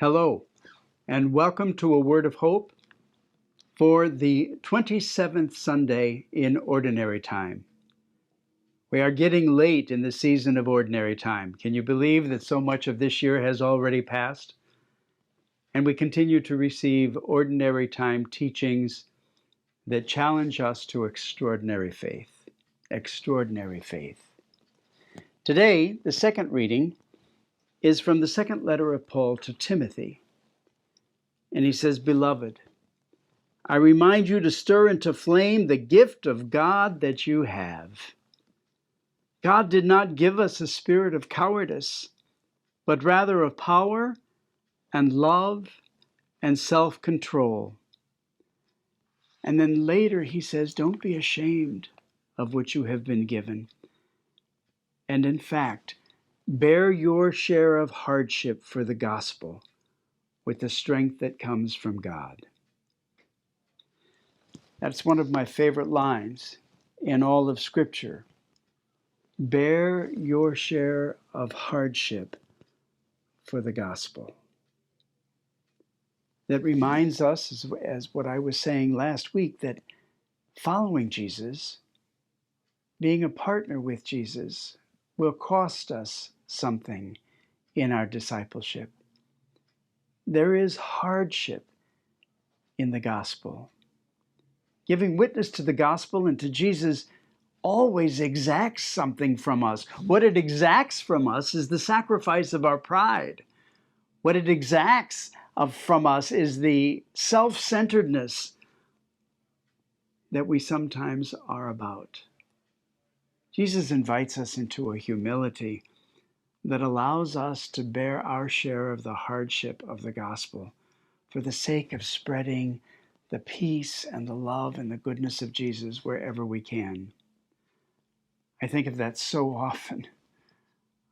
Hello, and welcome to a Word of Hope for the 27th Sunday in Ordinary Time. We are getting late in the season of Ordinary Time. Can you believe that so much of this year has already passed? And we continue to receive Ordinary Time teachings that challenge us to extraordinary faith. Extraordinary faith. Today, the second reading is from the second letter of Paul to Timothy. And he says, "Beloved, I remind you to stir into flame the gift of God that you have. God did not give us a spirit of cowardice, but rather of power and love and self-control." And then later he says, don't be ashamed of what you have been given. And in fact, bear your share of hardship for the gospel with the strength that comes from God. That's one of my favorite lines in all of Scripture. Bear your share of hardship for the gospel. That reminds us, as what I was saying last week, that following Jesus, being a partner with Jesus, will cost us something in our discipleship. There is hardship in the gospel. Giving witness to the gospel and to Jesus always exacts something from us. What it exacts from us is the sacrifice of our pride. What it exacts from us is the self-centeredness that we sometimes are about. Jesus invites us into a humility that allows us to bear our share of the hardship of the gospel for the sake of spreading the peace and the love and the goodness of Jesus wherever we can. I think of that so often.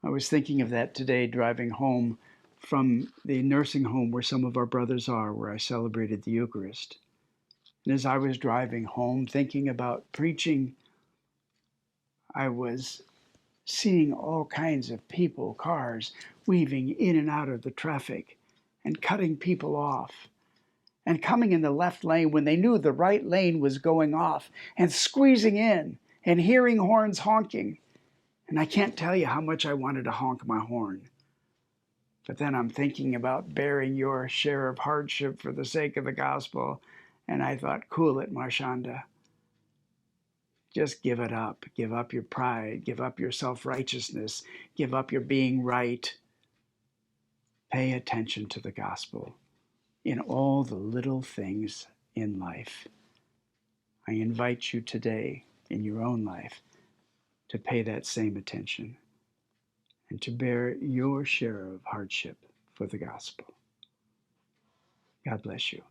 I was thinking of that today driving home from the nursing home where some of our brothers are, where I celebrated the Eucharist. And as I was driving home, thinking about preaching, I was seeing all kinds of people, cars, weaving in and out of the traffic and cutting people off and coming in the left lane when they knew the right lane was going off and squeezing in and hearing horns honking. And I can't tell you how much I wanted to honk my horn. But then I'm thinking about bearing your share of hardship for the sake of the gospel. And I thought, cool it, Marshanda. Just give it up. Give up your pride. Give up your self-righteousness. Give up your being right. Pay attention to the gospel in all the little things in life. I invite you today in your own life to pay that same attention and to bear your share of hardship for the gospel. God bless you.